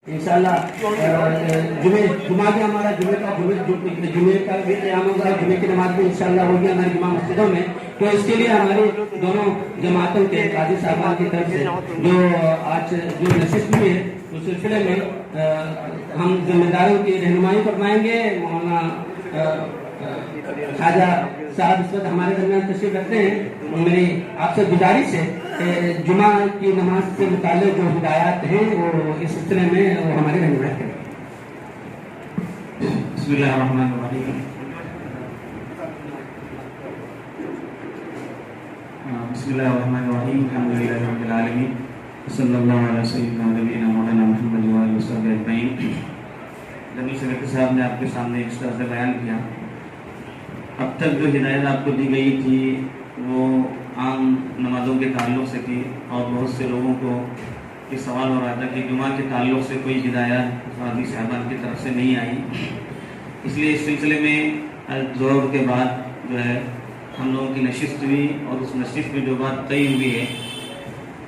इंशाल्लाह जुमा के हमारा जुमे का भी क़याम होगा, जुमे की नमाज भी इंशाल्लाह होगी हमारी जुमा मस्जिदों में। तो इसके लिए हमारी दोनों जमातों के काजी साहबान की तरफ से जो आज जो नशिस्त हुई है उस सिलसिले में हम जिम्मेदारों की रहनुमाई फरमाएंगे। मौलाना ख्वाजा साहब इस वक्त हमारे दरमियान तशरीफ रखते हैं। मेरी आपसे गुजारिश है जुमा की नमाज से मुताल्लिक़ जो हिदायत हैं वो इस सिलसिले में वो हमारे रहनुमाई करें। बिस्मिल्लाहिर्रहमानिर्रहीम। बिस्मिल्लाहिर्रहमानिर्रहीम। अल्हम्दुलिल्लाहि रब्बिल आलमीन। सल्लल्लाहु अलैहि सय्यिदिना नबीना मौलाना मुहम्मद व आलिहि वसहबिहि अजमईन। जमील सेक्रेटरी साहब ने आपके सामने इस तरह से बयान किया। अब तक जो हिदायत आपको दी गई थी वो आम नमाज़ों के ताल्लुक़ से थी और बहुत से लोगों को ये सवाल हो रहा था कि जुमा के ताल्लुक़ से कोई हिदायत काज़ी साहबान की तरफ से नहीं आई। इसलिए इस सिलसिले में ज़ोर के बाद जो है हम लोगों की नशिस्त हुई और उस नशिस्त में जो बात तय हुई है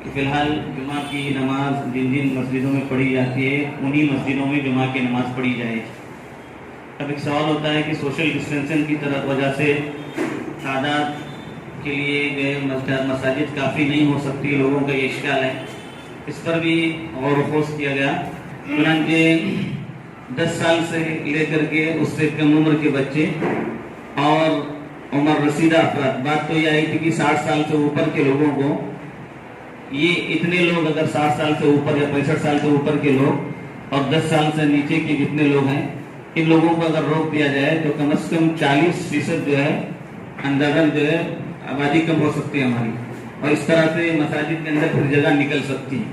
कि फ़िलहाल जुमा की नमाज जिन जिन मस्जिदों में पढ़ी जाती है उन्हीं मस्जिदों में जुमा की नमाज़ पढ़ी जाए। अब एक सवाल होता है कि सोशल डिस्टेंसिंग की तरफ वजह से तादाद के लिए गए मसाजिद काफ़ी नहीं हो सकती, लोगों का ये इश्काल है। इस पर भी गौर व खोज किया गया। चुनांचे 10 साल से लेकर के उससे कम उम्र के बच्चे और उम्र रसीदा अफराद, बात तो ये आई थी कि 60 साल से ऊपर के लोगों को, ये इतने लोग अगर 60 साल से ऊपर या 65 साल से ऊपर के लोग और 10 साल से नीचे के जितने लोग हैं इन लोगों को अगर रोक दिया जाए तो कम से कम 40% जो है अंदाज़न जो है आबादी कम हो सकती है हमारी, और इस तरह से मसाजिद के अंदर फिर जगह निकल सकती है।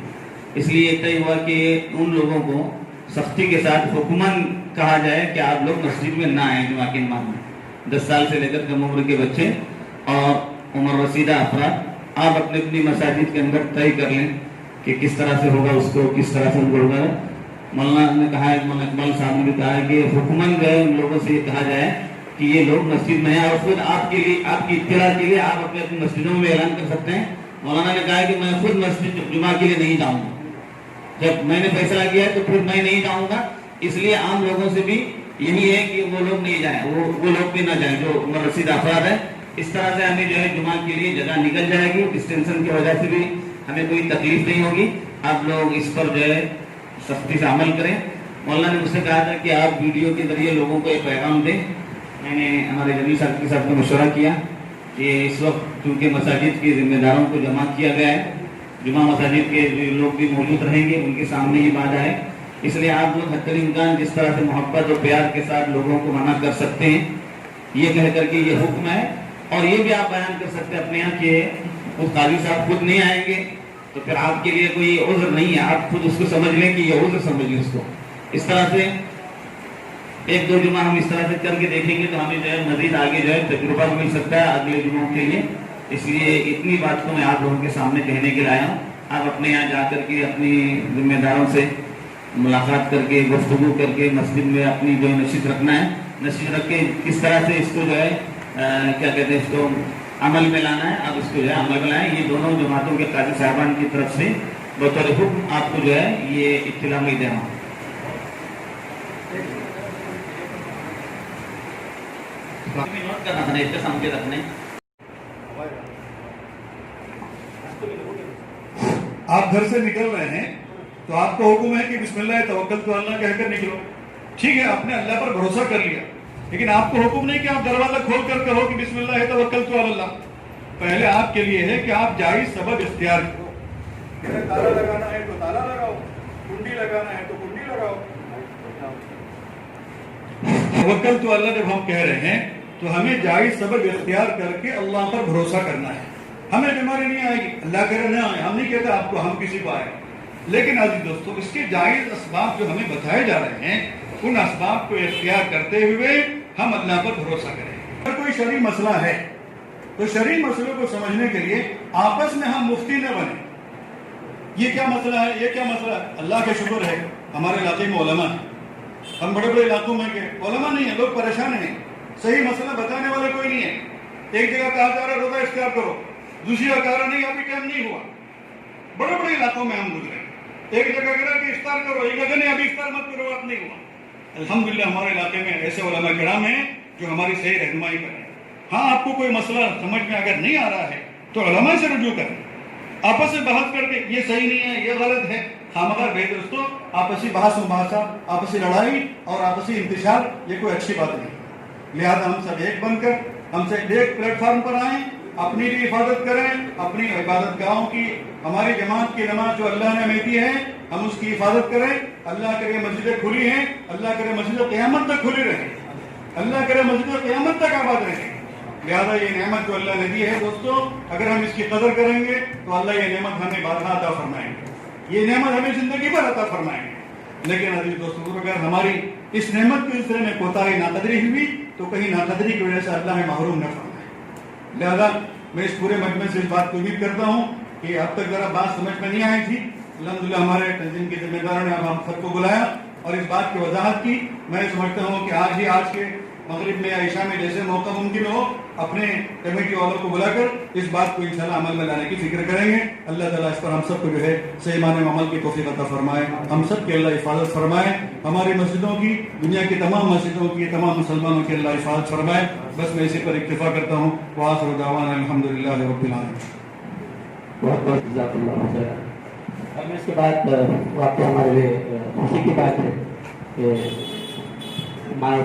इसलिए तय हुआ कि उन लोगों को सख्ती के साथ हुक्मन कहा जाए कि आप लोग मस्जिद में ना आए जुमा की नमाज में। 10 साल से लेकर कम उम्र के बच्चे और उम्र रसीदा अफराद आप अपनी अपनी मसाजिद के अंदर तय कर लें कि किस तरह से होगा, उसको किस तरह से उनको होगा। मौलाना ने कहा है, मौलाना इकबाल साहब ने भी कहा है कि हुक्मन गए उन लोगों से ये कहा जाए कि ये लोग मस्जिद में हैं और फिर आपके लिए आपकी इत्तला के लिए आप अपने अपनी मस्जिदों में ऐलान कर सकते हैं। मौलाना ने कहा है कि मैं खुद मस्जिद जुमा के लिए नहीं जाऊँगा, जब मैंने फैसला किया है तो फिर मैं नहीं जाऊँगा। इसलिए आम लोगों से भी यही है कि वो लोग नहीं जाएं, वो लोग भी ना जाएं जो उम्र रसीद अफराद है। इस तरह से हमें जो है जुमा के लिए जगह निकल जाएगी, डिस्टेंशन की वजह से भी हमें कोई तकलीफ नहीं होगी। आप लोग इस पर जो है सख्ती से अमल करें। मौलाना ने मुझसे कहा था कि आप वीडियो के जरिए लोगों को एक पैगाम दें। मैंने हमारे जमील सेक्रेटरी साहब को मशवरा किया कि इस वक्त चूँकि मसाजिद के जिम्मेदारों को जमा किया गया है, जुमा मसाजिद के लोग भी मौजूद रहेंगे, उनके सामने ये बात है। इसलिए आप लोग हद्दुल इम्कान जिस तरह से मोहब्बत और प्यार के साथ लोगों को मना कर सकते हैं, ये कह करके ये हुक्म है। और ये भी आप बयान कर सकते हैं अपने यहाँ कि उस काजी साहब खुद नहीं आएंगे तो फिर आपके लिए कोई उज़्र नहीं है, आप खुद उसको समझ लें कि ये उज़्र समझ लें उसको। इस तरह से 1-2 जुमा हम इस तरह से करके देखेंगे तो हमें जो है मजीद आगे जो है तजुर्बा मिल सकता है अगले जुमाओं के लिए। इसलिए इतनी बात को मैं आप लोगों के सामने कहने के लिए आया हूँ। आप अपने यहाँ जा करके अपनी जिम्मेदारों से मुलाकात करके गुफ्तगू करके मस्जिद में अपनी जो नशीद रखना है, नशीद रख के किस तरह से इसको जो है क्या कहते हैं इसको अमल में लाना है, आप इसको जो है अमल में लाएं। ये दोनों जमातों के काजी साहबान की तरफ से बतौर हुक्म आपको जो है ये इत्तला में दे रहा हूँ। नोट करना था, इसके सामने रखने। आप घर से निकल रहे हैं तो आपको हुक्म है कि बिस्मिल्लाह तवक्कलतु अल्लाह कहकर निकलो। ठीक है, आपने अल्लाह पर भरोसा कर लिया, लेकिन आपको हुक्म नहीं कि आप दरवाजा खोल कर कहो कि बिस्मिल्लाह तवक्कलतु अल्लाह। पहले आपके लिए है कि आप जायज सबब इख्तियार करो। ताला लगाना है तो ताला लगाओ, कुंडी लगाना है तो कुंडी लगाओ। तवक्कलतु अल्लाह जब हम कह रहे हैं तो हमें जायज सबब इख्तियार करके अल्लाह पर भरोसा करना है। हमें बीमारी नहीं आएगी, अल्लाह करे ना आए, हम नहीं कहते आपको, हम किसी को आए। लेकिन अजीज दोस्तों, इसके जायज असबाब जो हमें बताए जा रहे हैं उन असबाब को इख्तियार करते हुए हम अल्लाह पर भरोसा करें। अगर कोई शरई मसला है तो शरई मसलों को समझने के लिए आपस में हम मुफ्ती न बने। ये क्या मसला है, ये क्या मसला है। अल्लाह का शुक्र है हमारे इलाके में उलमा है। हम बड़े बड़े इलाकों में के उलमा नहीं है, लोग परेशान हैं, सही मसला बताने वाले कोई नहीं है। एक जगह कहा जा रहा है रोजा इख्तियार करो, दूसरी जगह कह रहा नहीं अभी टाइम नहीं हुआ। बड़े बड़े इलाकों में हम गुजरे, ایک جگہ کہا کہ افطار کرو، ایک جگہ نہیں ابھی افطار مت کرو، بات نہیں ہوا۔ الحمدللہ ہمارے علاقے میں ایسے علماء کرام ہیں جو ہماری صحیح رہنمائی کریں۔ ہاں آپ کو کوئی مسئلہ سمجھ میں اگر نہیں آ رہا ہے تو علماء سے رجوع کریں، آپس میں بحث کر کے یہ صحیح نہیں ہے، یہ غلط ہے۔ ہاں مگر بھائی دوستوں، آپسی بحث مباحثہ، آپسی لڑائی اور آپسی انتشار یہ کوئی اچھی بات نہیں۔ لہذا ہم سب ایک بن کر ہم سے ایک پلیٹ فارم پر آئیں، اپنی بھی حفاظت کریں، اپنی عبادت گاہوں کی، ہماری جماعت کی نماز جو اللہ نے ہمیں دی ہے ہم اس کی حفاظت کریں۔ اللہ کرے مسجدیں کھلی ہیں، اللہ کرے مسجدیں قیامت تک کھلی رہیں، اللہ کرے مسجدیں قیامت تک آباد رہیں۔ لہذا یہ نعمت جو اللہ نے دی ہے دوستوں، اگر ہم اس کی قدر کریں گے تو اللہ یہ نعمت ہمیں بارہا عطا فرمائیں گے، یہ نعمت ہمیں زندگی بھر عطا فرمائیں گے۔ لیکن عزیز دوستوں، اگر ہماری اس نعمت کے سلسلے میں کوتاہی ناقدری ہوئی تو کہیں ناقدری کی وجہ سے اللہ ہمیں محروم نہ فرمائے۔ لہذا میں اس پورے مجمع سے اس بات کو امید کرتا ہوں کہ اب تک ذرا بات سمجھ میں نہیں آئی تھی، الحمدللہ ہمارے تنظیم کے ذمہ داروں نے اب ہم سب کو بلایا اور اس بات کی وضاحت کی۔ میں سمجھتا ہوں کہ آج کے مغرب میں یا عشاء میں جیسے موقع ممکن ہو اپنے کمیٹی والوں کو بلا کر اس بات کو انشاءاللہ عمل میں لانے کی فکر کریں گے۔ اللہ تعالیٰ اس پر ہم سب کو جو ہے صحیح معنی میں عمل کی توفیق عطا فرمائے، ہم سب کی اللہ حفاظت فرمائے، ہماری مسجدوں کی، دنیا کی تمام مسجدوں کی، تمام مسلمانوں کی اللہ حفاظت فرمائے۔ بس میں اسی پر اکتفا کرتا ہوں۔ وآخر دعوانا الحمدللہ رب العالمین۔ بہت بہت جزاک اللہ خیر۔ اور میں اس کے بعد واقعہ ہمارے لیے خوشی کی بات ہے کہ ہمارے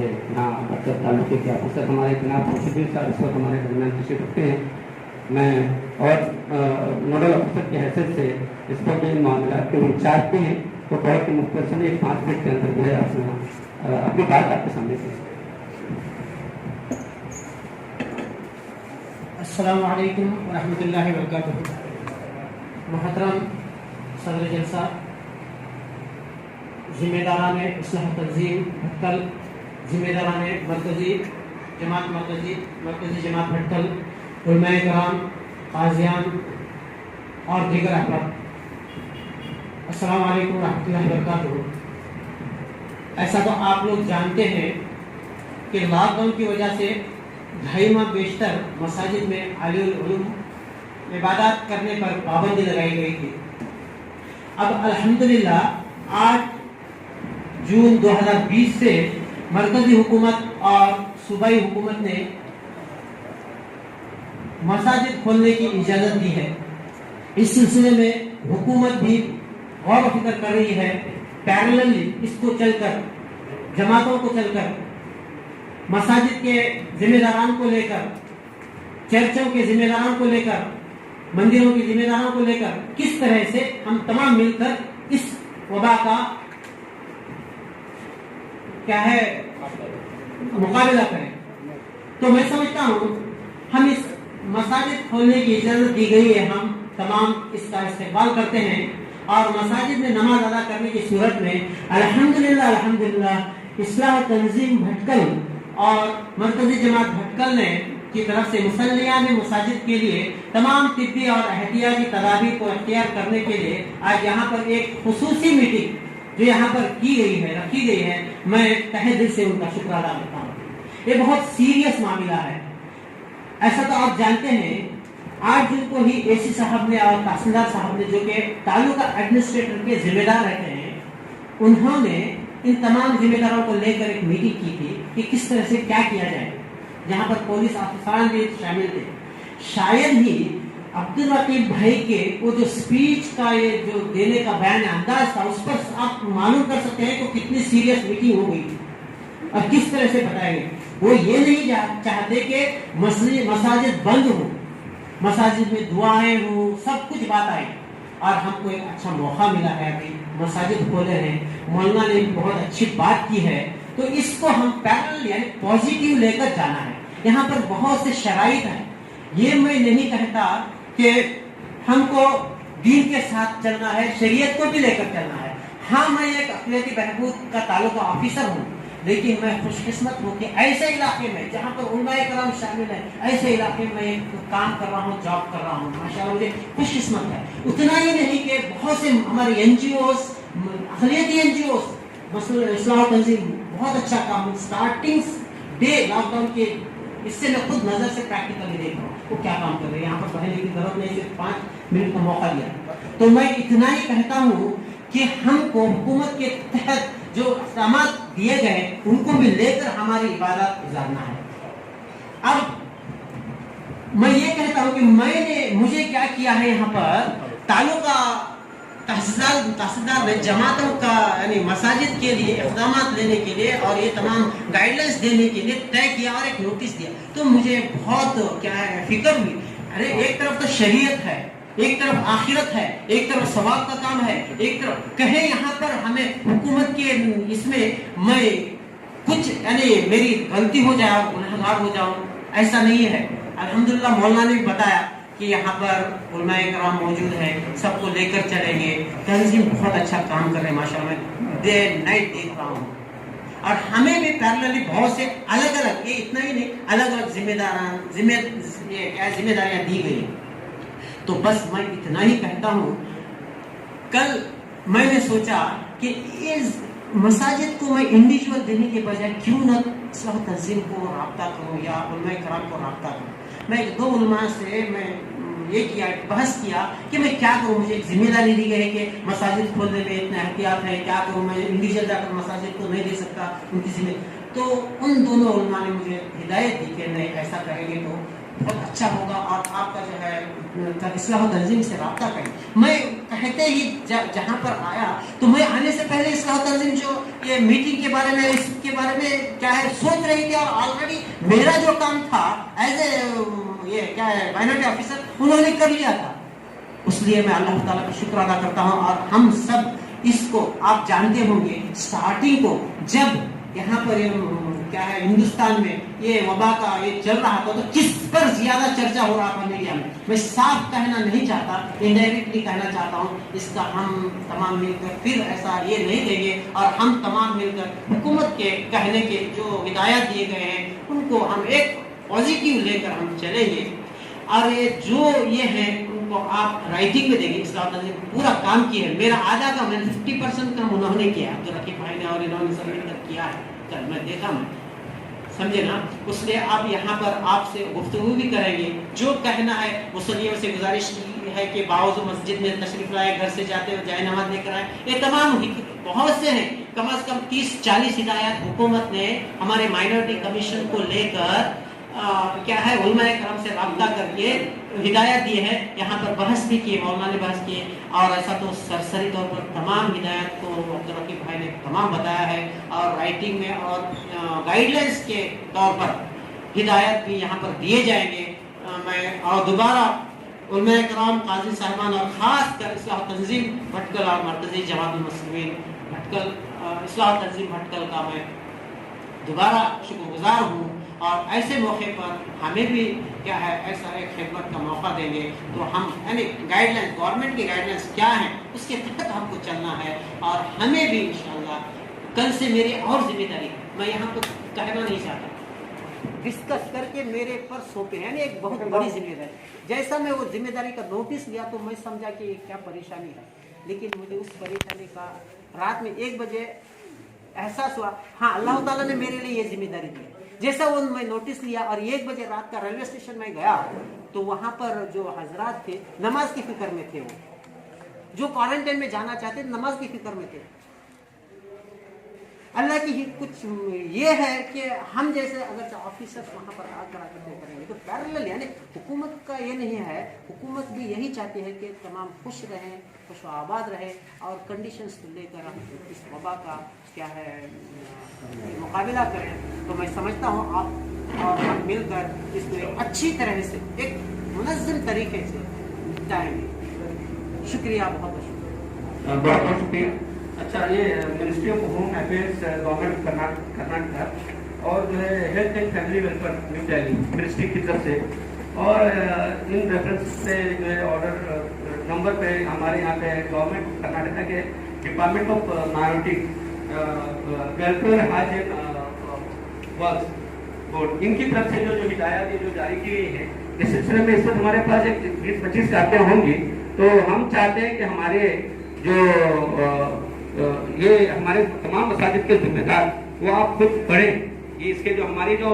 یہاں مرکز تعلقے کے افسر ہمارے جناب خوشی صاحب اس وقت ہمارے درمیان تشریف رکھتے ہیں۔ میں اور نوڈل افسر کی حیثیت سے اس پر جو معاملات کے انچارج بھی ہیں تو بہت ہی مختصر 5 منٹ کے اندر جو ہے اپنی بات آپ کے سامنے پیش کریں۔ السلام علیکم ورحمۃ اللہ وبرکاتہ۔ محترم صدر جلسہ، ذمہ داران اصلاح تنظیم بھٹکل، ذمہ داران مرکزی جماعت بھٹکل، علماء کرام، قاضیان اور دیگر احباب، السلام علیکم ورحمۃ اللہ وبرکاتہ۔ ایسا تو آپ لوگ جانتے ہیں کہ لاک ڈاؤن کی وجہ سے 2.5 ماہ بیشتر مساجد میں عالی العلوم عبادات کرنے پر پابندی لگائی گئی تھی۔ اب الحمدللہ 8 جون 2020 سے مرکزی حکومت اور صوبائی حکومت نے مساجد کھولنے کی اجازت دی ہے۔ اس سلسلے میں حکومت بھی غور و فکر کر رہی ہے، پیرللی اس کو چل کر، جماعتوں کو چل کر، مساجد کے ذمہ داران کو لے کر، چرچوں کے ذمہ داران کو لے کر، مندروں کے ذمہ داروں کو لے کر کس طرح سے ہم تمام مل کر اس وبا کا کیا ہے مقابلہ کریں۔ تو میں سمجھتا ہوں ہم اس مساجد کھولنے کی اجازت دی گئی ہے، ہم تمام اس کا استقبال کرتے ہیں اور مساجد میں نماز ادا کرنے کی صورت میں الحمدللہ اصلاح تنظیم بھٹکل اور مرکزی جماعت بھٹکل نے کی طرف سے مصلیان مساجد کے لیے تمام طبی اور احتیاطی تدابیر کو اختیار کرنے کے لیے آج یہاں پر ایک خصوصی میٹنگ جو یہاں پر کی گئی ہے، رکھی گئی ہے، میں تہہ دل سے ان کا شکر ادا کرتا ہوں۔ یہ بہت سیریس معاملہ ہے۔ ایسا تو آپ جانتے ہیں 8 جون کو ہی اے سی صاحب نے اور تحصیلدار صاحب نے، جو کہ تعلقہ ایڈمنسٹریٹر کے ذمہ دار رہتے ہیں، انہوں نے ان تمام ذمہ داروں کو لے کر ایک میٹنگ کی تھی کہ کس طرح سے کیا کیا جائے، جہاں پر پولیس افسران بھی شامل تھے۔ شاید ہی عبدالرقیب بھائی کے وہ جو سپیچ کا یہ جو دینے کا بیان انداز تھا، اس پر آپ معلوم کر سکتے ہیں کہ کتنی سیریس میٹنگ ہو گئی اور کس طرح سے بتائے گئے۔ وہ یہ نہیں چاہتے کہ مساجد بند ہوں، مساجد میں دعائیں ہوں، سب کچھ بات آئے، اور ہم کو ایک اچھا موقع ملا ہے، ابھی مساجد کھولے ہیں، مولانا نے بہت اچھی بات کی ہے، تو اس کو ہم پیرل یعنی پازیٹیو لے کر جانا ہے۔ یہاں پر بہت سے شرائط ہیں، یہ میں نہیں کہتا کہ ہم کو دین کے ساتھ چلنا ہے، شریعت کو بھی لے کر چلنا ہے۔ ہاں میں ایک اقلیتی بہبود کا تعلقہ آفیسر ہوں، لیکن میں خوش قسمت ہوں کہ ایسے علاقے میں جہاں پر علماء کرام شامل ہیں، ایسے علاقے میں ایک کام کر رہا ہوں، جاب کر رہا ہوں، ماشاءاللہ مجھے خوش قسمت ہے۔ اتنا ہی نہیں کہ بہت سے ہمارے این جی اوز، اقلیتی این جی اوز، مثلا اصلاح تنظیم بہت اچھا کام، اسٹارٹنگ ڈے لاک ڈاؤن کے، اس سے میں خود نظر سے پریکٹیکلی دیکھ رہا ہوں وہ کیا کام کر رہے ہیں۔ یہاں پر پڑھنے کی ضرورت نہیں، صرف 5 منٹ کا موقع دیا۔ تو میں اتنا ہی کہتا ہوں کہ ہم کو حکومت کے تحت جو اقدامات دیے گئے ان کو بھی لے کر ہماری عبادت گزارنا ہے. اب میں یہ کہتا ہوں کہ مجھے کیا کیا ہے یہاں پر تعلقہ تحصیلدار نے جماعتوں کا یعنی مساجد کے لیے اقدامات لینے کے لیے اور یہ تمام گائیڈ لائنس دینے کے لیے طے کیا اور ایک نوٹس دیا. تو مجھے بہت کیا ہے فکر ہوئی. ارے ایک طرف تو شریعت ہے, ایک طرف آخرت ہے, ایک طرف ثواب کا کام ہے, ایک طرف کہیں یہاں پر ہمیں حکومت کے اس میں میں کچھ یعنی میری غلطی ہو جائے, گنہگار ہو جاؤں, ایسا نہیں ہے. الحمدللہ مولانا نے بھی بتایا کہ یہاں پر علماء کرام موجود ہیں, سب کو لے کر چلیں گے. تنظیم بہت اچھا کام کر رہے ہیں ماشاء اللہ, میں ڈے نائٹ دیکھ رہا ہوں. اور ہمیں بھی پیرللی بہت سے الگ الگ, یہ اتنا ہی نہیں, الگ الگ ذمہ داریاں دی گئی. تو بس میں اتنا ہی کہتا ہوں, کل میں نے سوچا کہ اس مساجد کو میں انڈیویجول دینے کے بجائے کیوں نہ اصلاح تنظیم کو رابطہ کروں یا علماء کرام کو رابطہ کروں. میں ایک دو علماء سے میں یہ کیا بحث کیا کہ میں کیا کروں. مجھے ایک ذمہ داری دی گئی ہے کہ مساجد کھولنے میں اتنا احتیاط ہے, کیا کروں. میں انڈیویجول جا کر مساجد کو نہیں دے سکتا ان کی ذمہ. تو ان دونوں علماء نے مجھے ہدایت دی کہ نہیں ایسا کریں گے تو بہت اچھا ہوگا اور آپ کا جو ہے اصلاح تنظیم سے رابطہ کریں. میں کہتے ہی جہاں پر آیا تو میں آنے سے پہلے اصلاح تنظیم جو یہ میٹنگ کے بارے میں اس کے بارے میں کیا ہے سوچ رہی تھی, اور آلریڈی میرا جو کام تھا ایز اے یہ کیا ہے مائنورٹی آفیسر انہوں نے کر لیا تھا. اس لیے میں اللہ تعالیٰ کا شکر ادا کرتا ہوں. اور ہم سب اس کو آپ جانتے ہوں گے, اسٹارٹنگ کو جب یہاں پر کیا ہے ہندوستان میں یہ وبا کا یہ چل رہا تھا تو کس پر زیادہ چرچا ہو رہا تھا میڈیا میں. میں صاف کہنا نہیں چاہتا, انڈائریکٹلی کہنا چاہتا ہوں. اس کا ہم تمام مل کر پھر ایسا یہ نہیں دیں گے, اور ہم تمام مل کر حکومت کے کہنے کے جو ہدایات دیے گئے ہیں ان کو ہم ایک پازیٹیو لے کر ہم چلیں گے. اور یہ جو یہ ہے ان کو آپ رائٹنگ میں دیں گے. اصلاح تنظیم پورا کام کیا ہے, میرا آدھا کا میں 50% کام انہوں نے کیا, عبدالرقیب بھائی نے اور انہوں نے سبمٹ کر کیا ہے. کل میں دیکھا, میں سمجھے نا. اس لیے آپ یہاں پر آپ سے گفتگو بھی کریں گے. جو کہنا ہے مسلمانوں سے گزارش ہے کہ باوضو مسجد میں تشریف لائے, گھر سے جاتے ہوئے جائے نماز لے کر آئے. یہ تمام بہت سے ہیں, کم از کم 30-40 ہدایات حکومت نے ہمارے مائنورٹی کمیشن کو لے کر کیا ہے علماء کرام سے رابطہ کر کے ہدایت دی ہے. یہاں پر بحث بھی کی, مولانا نے بحث کی, اور ایسا تو سرسری طور پر تمام ہدایت کو عبدالرقیب بھائی نے تمام بتایا ہے, اور رائٹنگ میں اور گائیڈ لائنس کے طور پر ہدایت بھی یہاں پر دیے جائیں گے. میں اور دوبارہ علماء کرام, قاضی صاحبان اور خاص کر اصلاح تنظیم بھٹکل اور مرکزی جماعت المسلمین بھٹکل اصلاح تنظیم بھٹکل کا میں دوبارہ شکر گزار ہوں. اور ایسے موقع پر ہمیں بھی کیا ہے ایسا ایک خدمت کا موقع دیں گے تو ہم یعنی گائیڈ لائنس, گورنمنٹ کی گائیڈ لائنس کیا ہیں اس کے تحت ہم کو چلنا ہے. اور ہمیں بھی انشاءاللہ کل سے میری اور ذمہ داری, میں یہاں کو کہنا نہیں چاہتا, ڈسکس کر کے میرے پر سونپے, یعنی ایک بہت بڑی ذمہ داری. جیسا میں وہ ذمہ داری کا نوٹس لیا تو میں سمجھا کہ یہ کیا پریشانی ہے, لیکن مجھے اس پریشانی کا رات میں 1 بجے احساس ہوا. ہاں اللہ تعالیٰ نے میرے لیے یہ ذمہ داری دی. جیسا وہ میں نوٹس لیا اور 1 بجے رات کا ریلوے اسٹیشن میں گیا تو وہاں پر جو حضرات تھے نماز کی فکر میں تھے, وہ جو کوارنٹائن میں جانا چاہتے نماز کی فکر میں تھے. اللہ کی کچھ یہ ہے کہ ہم جیسے اگر آفیسر وہاں پر آ کر کریں گے تو پیرلل, یعنی حکومت کا یہ نہیں ہے, حکومت بھی یہی چاہتی ہے کہ تمام خوش رہیں, خوش و آباد رہے, اور کنڈیشنز کو لے کر ہم اس وبا کا کیا ہے مقابلہ کریں. تو میں سمجھتا ہوں آپ اور ہم مل کر اس کو ایک اچھی طرح سے ایک منظم طریقے سے جائیں گے. شکریہ, بہت شکریہ. بہت بہت شکریہ. اچھا, یہ ministry of home affairs government Karnataka اور جو ہے health and family welfare new Delhi ministry کی طرف سے, اور ان ریفرنس سے جو ہے آرڈر نمبر پہ ہمارے یہاں پہ گورنمنٹ کرناٹکا کے department of minority welfare Haj works board, ان کی طرف سے جو ہدایات جو جاری کی گئی ہیں اس سلسلے میں اس وقت ہمارے پاس ایک 20-25 کاپیاں ہوں گی. تو ہم چاہتے ہیں کہ ہمارے جو یہ ہمارے تمام مساجد کے ذمہ دار وہ آپ خود پڑھیں. یہ اس کے جو ہماری جو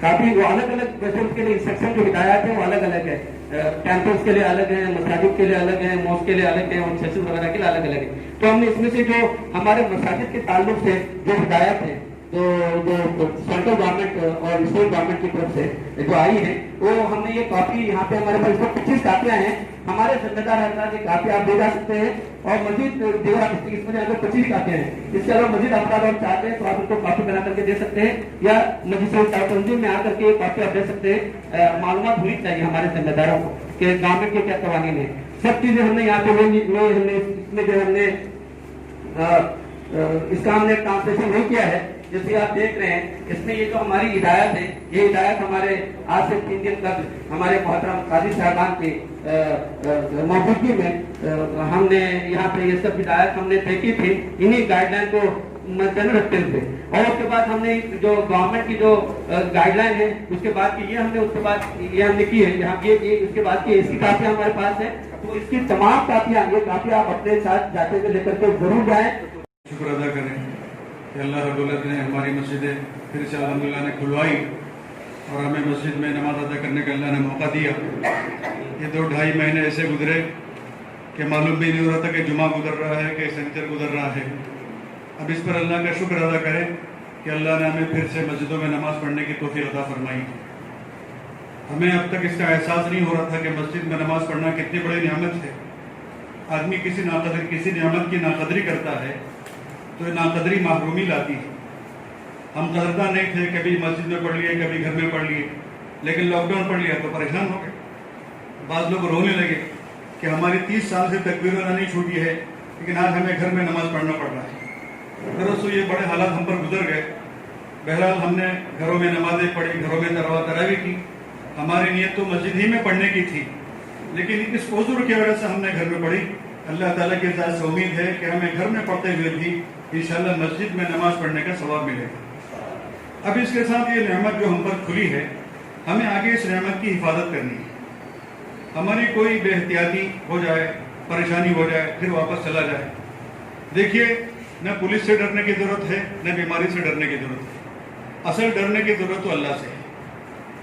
کافی وہ الگ الگ ویسے اس کے لیے انسٹرکشن جو ہدایات ہیں وہ الگ الگ ہے. टेम्पल्स के लिए अलग है, मसाजिद के लिए अलग है, मॉस्क के लिए अलग है और चर्चेस वगैरह के लिए अलग अलग है। तो हमने इसमें से जो हमारे मसाजिद के ताल्लुक से जो हिदायत है जो सेंट्रल गवर्नमेंट और स्टेट गवर्नमेंट की तरफ से जो आई है, वो हमने ये कॉपी यहाँ पे हमारे पास 25 कापियाँ हैं। हमारे जिम्मेदार हजरात ये कापी आप दे जा सकते हैं और मजीद देगा इसमें यहाँ पे 25 कापियाँ हैं। इसके अलावा मजीद अफराद और चाहते हैं तो आप उनको कॉपी बना करके दे सकते हैं या मजीद तंजीम में आकर के कॉपी आप दे सकते हैं। मालूमात होनी चाहिए हमारे जिम्मेदारों को कि गवर्नमेंट के क्या कवानीन है। सब चीजें हमने यहाँ पे हमने इसमें जो हमने इसका हमने ट्रांसलेशन नहीं किया है। जैसे आप देख रहे हैं इसमें ये जो हमारी हिदायत है, ये हिदायत हमारे आज से 3 दिन तक हमारे मोहतरम काजी साहबान की मौजूदगी में हमने यहाँ पे ये सब हिदायत हमने तय की थी, इन्हीं गाइडलाइन को मद्देनजर रखते हुए। और उसके बाद हमने जो गवर्नमेंट की जो गाइडलाइन है उसके बाद की ये हमने उसके बाद ये हमने की है यहाँ ये उसके बाद की इसकी कापियाँ हमारे पास है। तो इसकी तमाम कापियाँ ये कापियाँ आप अपने साथ जाते हुए लेकर के जरूर जाए। शुक्र अदा करें कि अल्लाह रब्बुल इज़्ज़त ने हमारी मस्जिदें फिर से अल्हम्दुलिल्लाह ने खुलवाई और हमें मस्जिद में नमाज अदा करने का अल्लाह ने मौका दिया। ये 2-2.5 महीने ऐसे गुजरे कि मालूम भी नहीं हो रहा था कि जुमा गुजर रहा है कि सनीचर गुजर रहा है। अब इस पर अल्लाह का शुक्र अदा करें कि अल्लाह ने हमें फिर से मस्जिदों में नमाज पढ़ने की तौफीक अता फरमाई। हमें अब तक इसका एहसास नहीं हो रहा था कि मस्जिद में नमाज पढ़ना कितनी बड़ी नेमत है। आदमी किसी नेमत की नाकदरी करता है तो ये नाकदरी महरूमी लाती है। हम कदरदान नहीं थे, कभी मस्जिद में पढ़ लिए कभी घर में पढ़ लिए, लेकिन लॉकडाउन पढ़ लिया तो परेशान हो गए। बाद लोग रोने लगे कि हमारी 30 साल से तकबीर नहीं छूटी है लेकिन आज हमें घर में नमाज पढ़ना पड़ रहा है। दरअसल ये बड़े हालात हम पर गुजर गए। बहरहाल हमने घरों में नमाजें पढ़ी, घरों में तरावी की। हमारी नीयत तो मस्जिद ही में पढ़ने की थी, लेकिन इस उज़्र की वजह से हमने घर में पढ़ी। अल्लाह ताला की ज़ात से उम्मीद है कि हमें घर में पढ़ते हुए भी इंशाअल्लाह मस्जिद में नमाज पढ़ने का सवाब मिलेगा। अब इसके साथ ये नेमत जो हम पर खुली है, हमें आगे इस नेमत की हिफाजत करनी है। हमारी कोई बेहतियाती हो जाए, परेशानी हो जाए, फिर वापस चला जाए। देखिए, न पुलिस से डरने की जरूरत है न बीमारी से डरने की जरूरत है। असल डरने की जरूरत तो अल्लाह से है।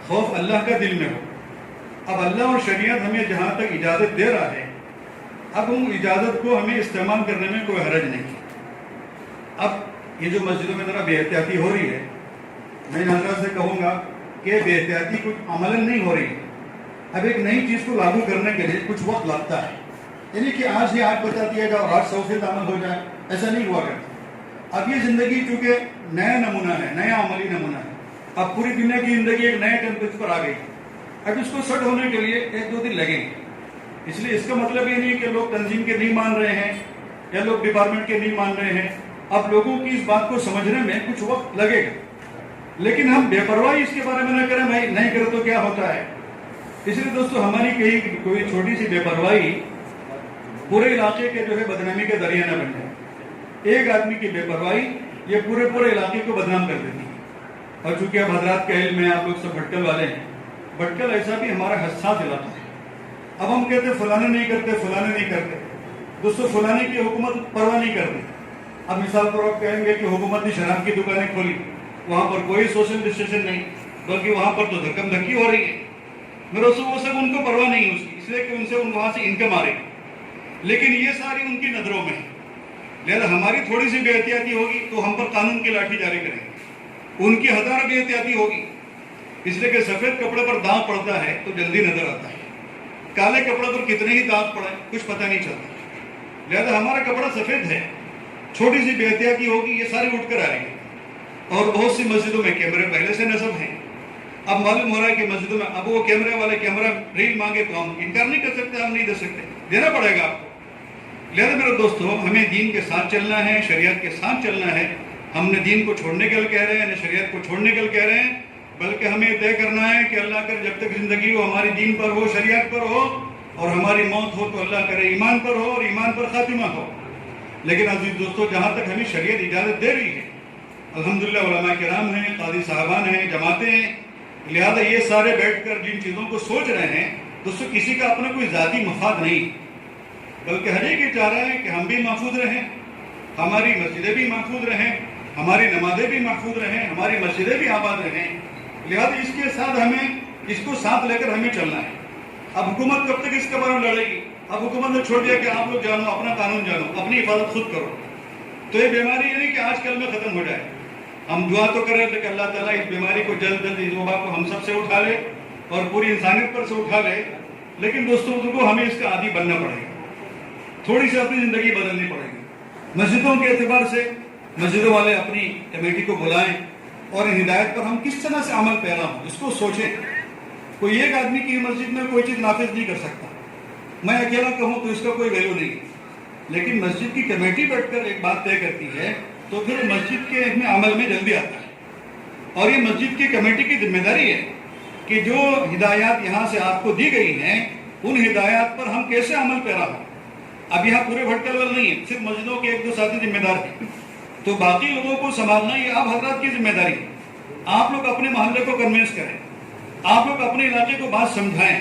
खौफ अल्लाह का दिल में हो। अब अल्लाह और शरीयत हमें जहाँ तक इजाज़त दे रहा है, अब उन इजाज़त को हमें इस्तेमाल करने में कोई हरज नहीं। अब ये जो मस्जिदों में ज़रा बेहतियाती हो रही है, मैं हज़रत से कहूँगा कि बेहतियाती कुछ अमलन नहीं हो रही है। अब एक नई चीज़ को लागू करने के लिए कुछ वक्त लगता है। यानी कि आज ही आज बता दिया जाए और आज 100% अमल हो जाए, ऐसा नहीं हुआ करता। अब ये ज़िंदगी चूँकि नया नमूना है, नया अमली नमूना है। अब पूरी दुनिया की ज़िंदगी एक नए टेम्परेचर पर आ गई। अब इसको सेट होने के लिए 1-2 दिन लगेंगे। इसलिए इसका मतलब ये नहीं कि लोग तंजीम के नहीं मान रहे हैं या लोग डिपार्टमेंट के नहीं मान रहे हैं। अब लोगों की इस बात को समझने में कुछ वक्त लगेगा, लेकिन हम बेपरवाही इसके बारे में न करें, भाई नहीं करें तो क्या होता है। इसलिए दोस्तों, हमारी कहीं कोई छोटी सी बेपरवाही पूरे इलाके के जो है बदनामी के दरिया न बन जाए। एक आदमी की बेपरवाही ये पूरे इलाके को बदनाम कर देती है। और चूंकि अब हजरात का इल्म है, आप लोग सब भटकल वाले हैं, भटकल ऐसा भी हमारा हसास इलाका है। अब हम कहते फलाने नहीं करते, फलाने नहीं करते। दोस्तों, फलाने की हुकूमत परवाह नहीं करती। अब मिसाल पर आप कहेंगे कि हुकूमत ने शराब की दुकानें खोली, वहाँ पर कोई सोशल डिस्टेंस नहीं, बल्कि वहाँ पर तो धक्कम धक्की हो रही है। मेरे से वो सब उनको परवाह नहीं उसकी, इसलिए कि उनसे वहाँ से इनकम आ रही। लेकिन ये सारी उनकी नज़रों में है। लिहाजा हमारी थोड़ी सी बेहतियाती होगी तो हम पर कानून की लाठी जारी करेंगे। उनकी हज़ार बेहतियाती होगी, इसलिए कि सफ़ेद कपड़े पर दाग पड़ता है तो जल्दी नजर आता है, काले कपड़े पर कितने ही दाग पड़े कुछ पता नहीं चलता। लिहाजा हमारा कपड़ा सफ़ेद है, छोटी सी बेहतियाती होगी, ये सारी उठ कर आ रही है। और बहुत सी मस्जिदों में कैमरे पहले से नस्ब हैं। अब मालूम हो रहा है कि मस्जिदों में अब वो कैमरे वाले कैमरा रील मांगे तो हम इनकार नहीं कर सकते, हम नहीं दे सकते, देना पड़ेगा आपको। लिहाजा मेरे दोस्तों, हमें दीन के साथ चलना है, शरीयत के साथ चलना है। हमने दीन को छोड़ने के लिए कह रहे हैं, न शरीयत को छोड़ने के लिए कह रहे हैं, बल्कि हमें तय करना है कि अल्लाह करे जब तक जिंदगी हो हमारी दीन पर हो, शरीयत पर हो, और हमारी मौत हो तो अल्लाह करे ईमान पर हो और ईमान पर खातिमा हो। लेकिन अजीज दोस्तों, जहाँ तक हमें शरीयत इजाज़त दे रही है, अल्हम्दुलिल्लाह उलमा किराम हैं, कादी साहबान हैं, जमातें हैं, लिहाजा ये सारे बैठकर जिन चीज़ों को सोच रहे हैं, दोस्तों किसी का अपना कोई ज़ाती मफाद नहीं, बल्कि हर एक ये चाह रहा है कि हम भी महफूज रहें, हमारी मस्जिदें भी महफूज रहें, हमारी नमाजें भी महफूज रहें, हमारी मस्जिदें भी आबाद रहें। लिहाजा इसके साथ हमें इसको साथ लेकर हमें चलना है। अब हुकूमत कब तक इसके बारे में लड़ेगी? अब हुकूमत ने छोड़ दिया कि आप लोग जानो, अपना कानून जानो, अपनी हिफाजत खुद करो। तो ये बीमारी ये नहीं कि आज कल में खत्म हो जाए। हम दुआ तो कर रहे थे कि अल्लाह ताला इस बीमारी को जल्द जल्द इस वबा को हम सब से उठा ले और पूरी इंसानियत पर से उठा ले, लेकिन दोस्तों को हमें इसका आदी बनना पड़ेगा, थोड़ी सी अपनी जिंदगी बदलनी पड़ेगी। मस्जिदों के एतबार से मस्जिदों वाले अपनी कमेटी को बुलाएं और इन हिदायत पर हम किस तरह से अमल पैरा हो इसको सोचें। कोई एक आदमी की मस्जिद में कोई चीज़ नाफिज नहीं कर सकता, मैं अकेला कहूँ तो इसका कोई वैल्यू नहीं, लेकिन मस्जिद की कमेटी बैठकर एक बात तय करती है तो फिर मस्जिद के इसमें अमल में जल्दी आता है। और ये मस्जिद की कमेटी की जिम्मेदारी है कि जो हिदायत यहाँ से आपको दी गई हैं उन हिदायत पर हम कैसे अमल पैरा हो। अब यहाँ पूरे भटकल वाल नहीं है, सिर्फ मस्जिदों के एक दो साथी जिम्मेदार हैं, तो बाकी लोगों को संभालना ये आप हजरात की जिम्मेदारी है। आप लोग अपने मोहल्ले को कन्विंस करें, आप लोग अपने इलाके को बात समझाएं,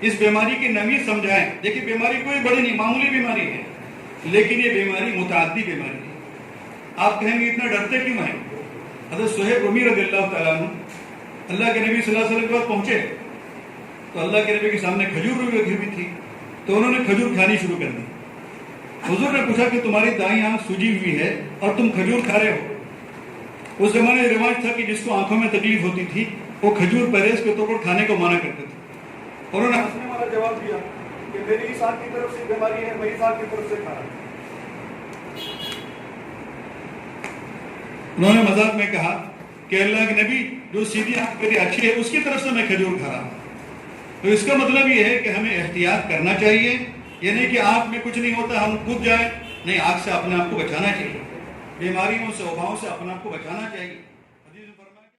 इस बीमारी की नमी समझाएं। देखिए बीमारी कोई बड़ी नहीं, मामूली बीमारी है, लेकिन ये बीमारी मुताद्दी बीमारी है। आप कहेंगे इतना डरते क्यों हैं? हज़रत सुहैब रूमी रज़ियल्लाहु ताला अन्हु अल्लाह के नबी सल्लल्लाहु अलैहि वसल्लम के पास पहुंचे तो अल्लाह के नबी के सामने खजूर रखी हुई थी, तो उन्होंने खजूर खानी शुरू कर दी। हुजूर ने पूछा कि तुम्हारी दाईं आंख सूजी हुई है और तुम खजूर खा रहे हो। उस जमाने में रिवाज था कि जिसको आंखों में तकलीफ होती थी वो खजूर परहेज के तौर पर खाने को मना करते थे। उन्होंने हंसने वाला जवाब दिया कि मेरी इस आंख की तरफ से बीमारी है, मैं इस आंख की तरफ से खा रहा हूं। उन्होंने मजाक में कहा कि अल्लाह के नबी जो सीधी आंख मेरी अच्छी है उसकी तरफ से मैं खजूर खा रहा हूं। तो इसका मतलब ये है कि हमें एहतियात करना चाहिए, ये नहीं कि आंख में कुछ नहीं होता हम कूद जाए, नहीं, आंख से अपने आप को बचाना चाहिए, बीमारियों से वबाओं से अपने आप को बचाना चाहिए।